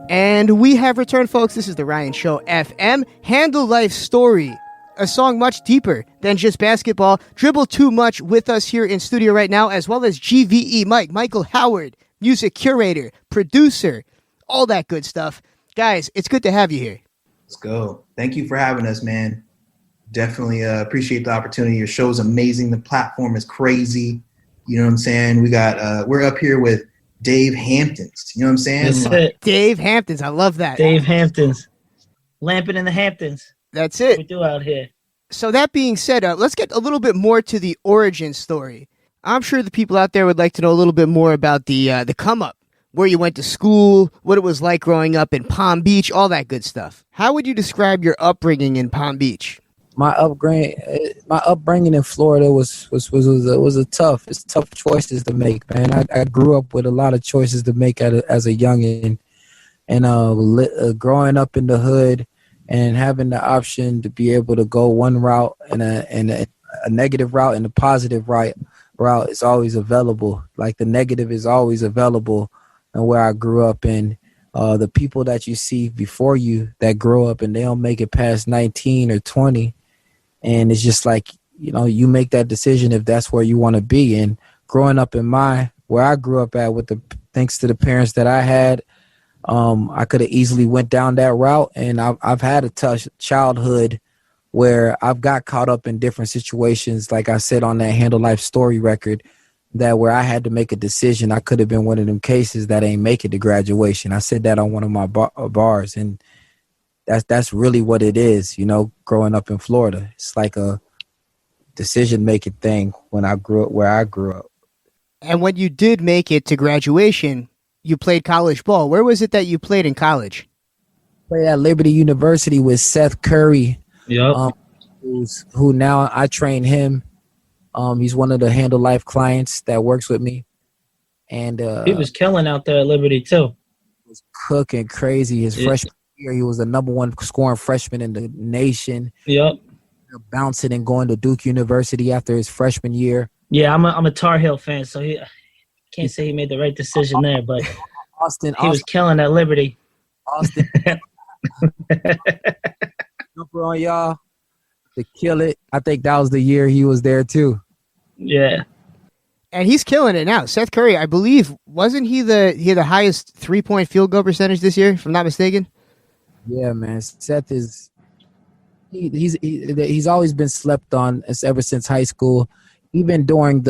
And we have returned, folks. This is the Ryan Show FM. Handle Life Story, a song much deeper than just basketball. Dribble2Much with us here in studio right now, as well as GVE Michael Howard, music curator, producer, all that good stuff. Guys, it's good to have you here. Let's go. Thank you for having us, man. Definitely appreciate the opportunity. Your show's amazing. The platform is crazy. You know what I'm saying? We're up here with Dave Hamptons. You know what I'm saying? That's it. Dave Hamptons. I love that. Dave Hamptons. Lamping in the Hamptons. That's it. What we do out here. So that being said, let's get a little bit more to the origin story. I'm sure the people out there would like to know a little bit more about the come up, where you went to school, what it was like growing up in Palm Beach, all that good stuff. How would you describe your upbringing in Palm Beach? My upbringing in Florida was tough choices to make, man. I grew up with a lot of choices to make as a youngin', and growing up in the hood and having the option to be able to go one route and a negative route and a positive route is always available. Like the negative is always available, and where I grew up in. The people that you see before you that grow up and they don't make it past 19 or 20. And it's just like, you make that decision if that's where you want to be. And growing up where I grew up at thanks to the parents that I had, I could have easily went down that route. And I've had a tough childhood where I've got caught up in different situations. Like I said on that Handle Life Story record, that where I had to make a decision, I could have been one of them cases that ain't make it to graduation. I said that on one of my bars, and that's really what it is, growing up in Florida. It's like a decision-making thing where I grew up. And when you did make it to graduation, you played college ball. Where was it that you played in college? Played at Liberty University with Seth Curry, Yep. who now I train him. He's one of the Handle Life clients that works with me. And he was killing out there at Liberty, too. He was cooking crazy. His freshman year, he was the number one scoring freshman in the nation. Yep. Bouncing and going to Duke University after his freshman year. Yeah, I'm a Tar Heel fan, so I can't say he made the right decision there, but he was killing at Liberty. Austin. Jumper on y'all to kill it. I think that was the year he was there, too. Yeah. And he's killing it now. Seth Curry, I believe, wasn't he the highest 3-point field goal percentage this year, if I'm not mistaken? Yeah, man. Seth is he's always been slept on ever since high school, even during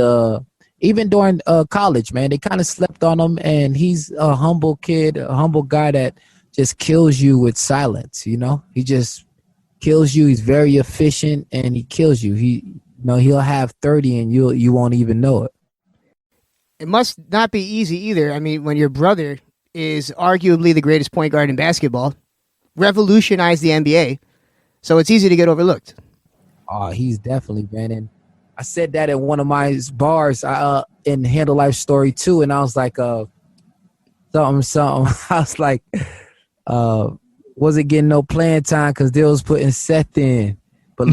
college, man. They kind of slept on him, and he's a humble kid, a humble guy that just kills you with silence, He just kills you. He's very efficient, and he kills you. He'll have 30 and you won't even know it. It must not be easy either. I mean, when your brother is arguably the greatest point guard in basketball, revolutionized the NBA, so it's easy to get overlooked. Oh, he's definitely, man. And I said that in one of my bars in Handle Life Story too, and I was like, something. I was like, wasn't getting no playing time because they was putting Seth in, but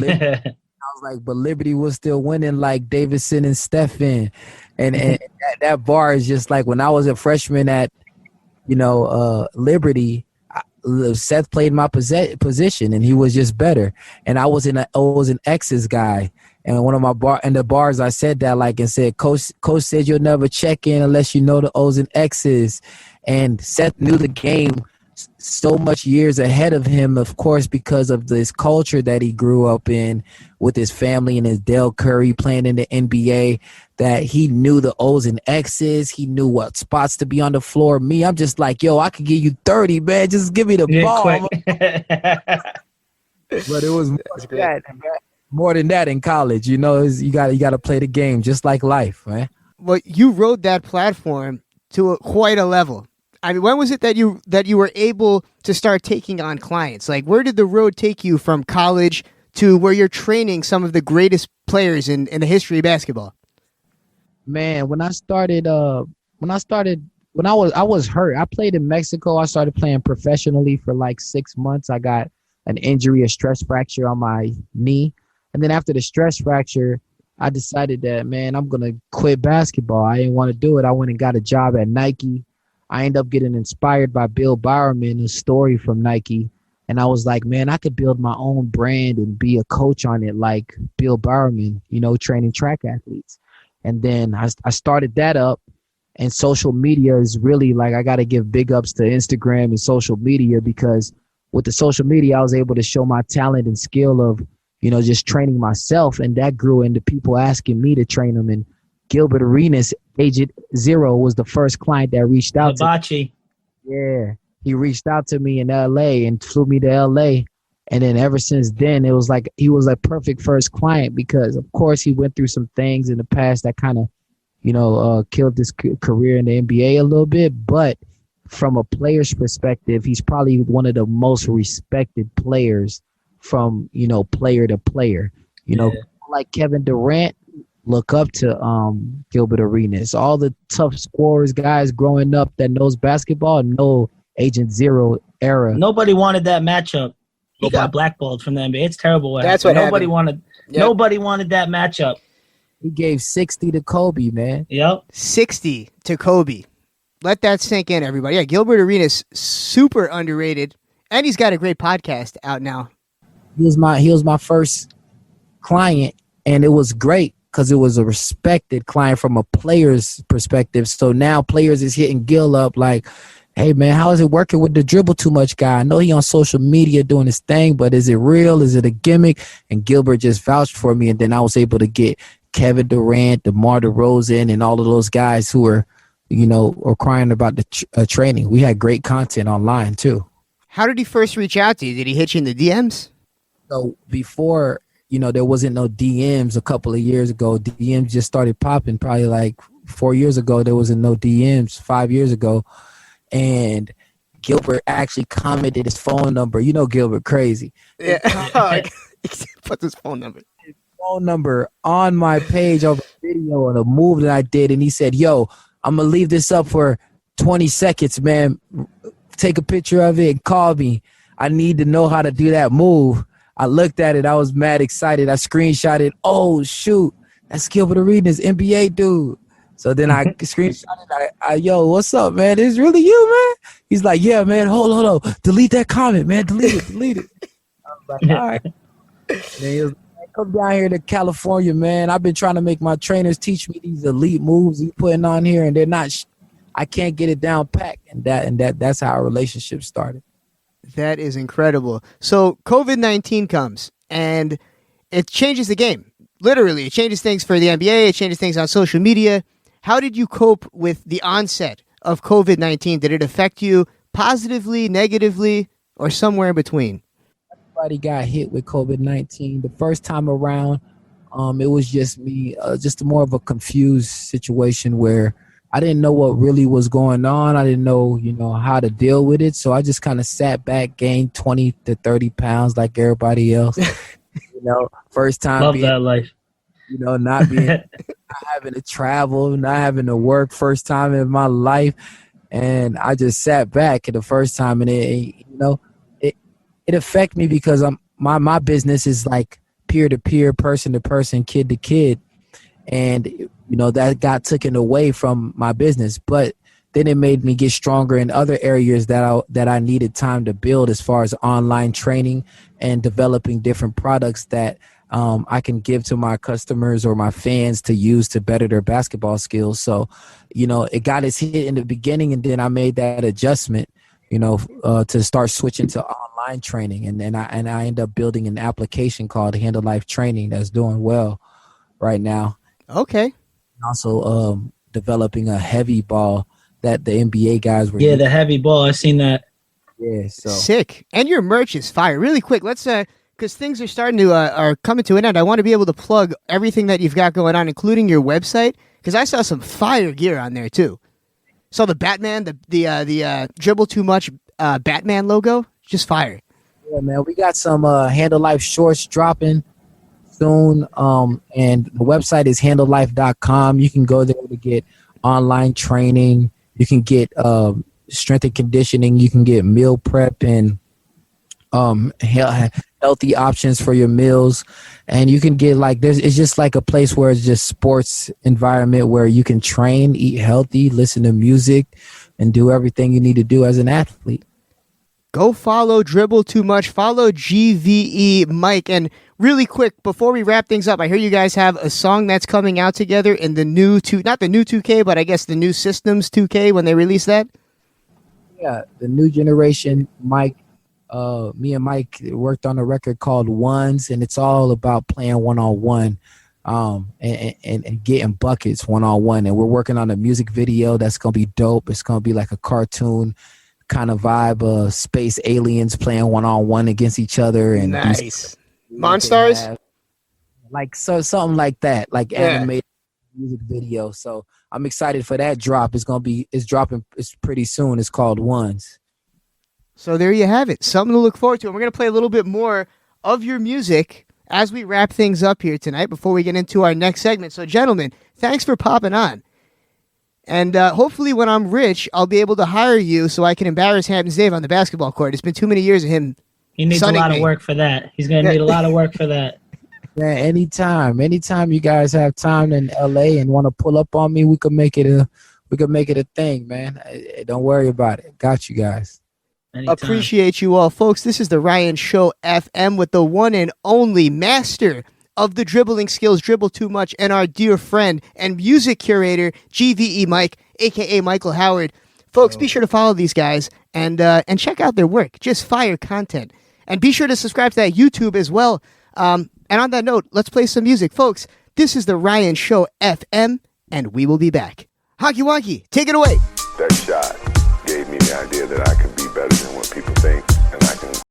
but Liberty was still winning like Davidson and Stephen, and that bar is just like when I was a freshman at Liberty. Seth played my position, and he was just better. And I was an X's guy. And one of my bars, I said that and said, Coach said you'll never check in unless you know the O's and X's. And Seth knew the game so much years ahead of him, of course, because of this culture that he grew up in with his family and his Dale Curry playing in the NBA, that he knew the O's and X's. He knew what spots to be on the floor. Me, I'm just like, yo, I could give you 30, man. Just give me the ball. But it was more than that in college. You got to play the game just like life, man. Well, you rode that platform to quite a level. I mean, when was it that you were able to start taking on clients? Like, where did the road take you from college to where you're training some of the greatest players in the history of basketball? Man, when I was hurt. I played in Mexico. I started playing professionally for like 6 months. I got an injury, a stress fracture on my knee. And then after the stress fracture, I decided that, man, I'm going to quit basketball. I didn't want to do it. I went and got a job at Nike. I ended up getting inspired by Bill Bowerman, a story from Nike. And I was like, man, I could build my own brand and be a coach on it like Bill Bowerman, training track athletes. And then I started that up. And social media is really like, I got to give big ups to Instagram and social media, because with the social media, I was able to show my talent and skill of, just training myself. And that grew into people asking me to train them. And Gilbert Arenas, Agent Zero, was the first client that reached out Hibachi. Yeah. He reached out to me in LA and flew me to LA. And then ever since then, it was like he was a perfect first client, because, of course, he went through some things in the past that kind of, killed his career in the NBA a little bit. But from a player's perspective, he's probably one of the most respected players from, player to player. Like Kevin Durant, look up to Gilbert Arenas. All the tough scorers, guys growing up that knows basketball, know Agent Zero era. Nobody wanted that matchup. He got blackballed from the NBA. It's terrible. That's what nobody happened. wanted. Yep. Nobody wanted that matchup. He gave 60 to Kobe, man. Yep. 60 to Kobe. Let that sink in, everybody. Yeah, Gilbert Arenas, super underrated, and he's got a great podcast out now. He was my first client, and it was great because it was a respected client from a player's perspective. So now players is hitting Gil up like, hey, man, how is it working with the Dribble2Much guy? I know he on social media doing his thing, but is it real? Is it a gimmick? And Gilbert just vouched for me, and then I was able to get Kevin Durant, DeMar DeRozan, and all of those guys who were, are crying about the training. We had great content online, too. How did he first reach out to you? Did he hit you in the DMs? So before, there wasn't no DMs a couple of years ago. DMs just started popping probably like 4 years ago. There wasn't no DMs 5 years ago. And Gilbert actually commented his phone number. Gilbert crazy. Yeah. Put his phone number. His phone number on my page of a video and a move that I did. And he said, yo, I'm going to leave this up for 20 seconds, man. Take a picture of it and call me. I need to know how to do that move. I looked at it. I was mad excited. I screenshot it. Oh, shoot. That's Gilbert Arenas, NBA dude. So then I screenshot it. Yo, what's up, man? It's really you, man? He's like, yeah, man. Hold on. Delete that comment, man. Delete it. I was like, all right. And then he was like, come down here to California, man. I've been trying to make my trainers teach me these elite moves you putting on here, and they're not. I can't get it down packed, and that's how our relationship started. That is incredible. So COVID-19 comes, and it changes the game. Literally, it changes things for the NBA. It changes things on social media. How did you cope with the onset of COVID-19? Did it affect you positively, negatively, or somewhere in between? Everybody got hit with COVID-19. The first time around, it was just me, just more of a confused situation where I didn't know what really was going on. I didn't know, how to deal with it. So I just kind of sat back, gained 20 to 30 pounds like everybody else. First time. Love that life. Not having to travel, not having to work, first time in my life. And I just sat back at the first time, and it affected me because my business is like peer to peer, person to person, kid to kid. And, that got taken away from my business, but then it made me get stronger in other areas that I needed time to build, as far as online training and developing different products that I can give to my customers or my fans to use to better their basketball skills. So, it got its hit in the beginning, and then I made that adjustment, to start switching to online training. And I ended up building an application called Handle Life Training that's doing well right now. Okay. Also developing a heavy ball that the NBA guys were using. The heavy ball. I've seen that. Yeah, so sick. And your merch is fire. Really quick, let's because things are starting to are coming to an end. I want to be able to plug everything that you've got going on, including your website, because I saw some fire gear on there too. Saw the Batman, the Dribble2Much Batman logo, just fire. Yeah, man, we got some Handle Life shorts dropping soon, and the website is handlelife.com. You can go there to get online training. You can get strength and conditioning. You can get meal prep and healthy options for your meals, and you can get like it's just like a place where it's just sports environment where you can train, eat healthy, listen to music, and do everything you need to do as an athlete. Go follow Dribble2Much, follow GVE Mike, and really quick before we wrap things up, I hear you guys have a song that's coming out together in the new not the new 2K, but I guess the new Systems 2K when they release that. Yeah, the new generation. Mike, me and Mike worked on a record called Ones, and it's all about playing one-on-one, and getting buckets one-on-one. And we're working on a music video that's gonna be dope. It's gonna be like a cartoon kind of vibe, space aliens playing one-on-one against each other, and nice Monstars, like something like that, like animated music video. So I'm excited for that drop. It's dropping. It's pretty soon. It's called Ones. So there you have it. Something to look forward to. And we're gonna play a little bit more of your music as we wrap things up here tonight before we get into our next segment. So gentlemen, thanks for popping on. And hopefully when I'm rich, I'll be able to hire you so I can embarrass Hampton's Dave on the basketball court. It's been too many years of him. He needs a lot of work for that. He's going to need a lot of work for that. Yeah, anytime you guys have time in LA and want to pull up on me, we could make it a thing, man. Don't worry about it. Got you guys. Anytime. Appreciate you all, folks. This is the Ryan Show FM with the one and only master of the dribbling skills, Dribble2Much, and our dear friend and music curator, GVE Mike, a.k.a. Michael Howard. Folks, be sure to follow these guys and check out their work. Just fire content. And be sure to subscribe to that YouTube as well. And on that note, let's play some music. Folks, this is the Ryan Show FM, and we will be back. Honky Wonky, take it away. That shot gave me the idea that I could be better than what people think, and I can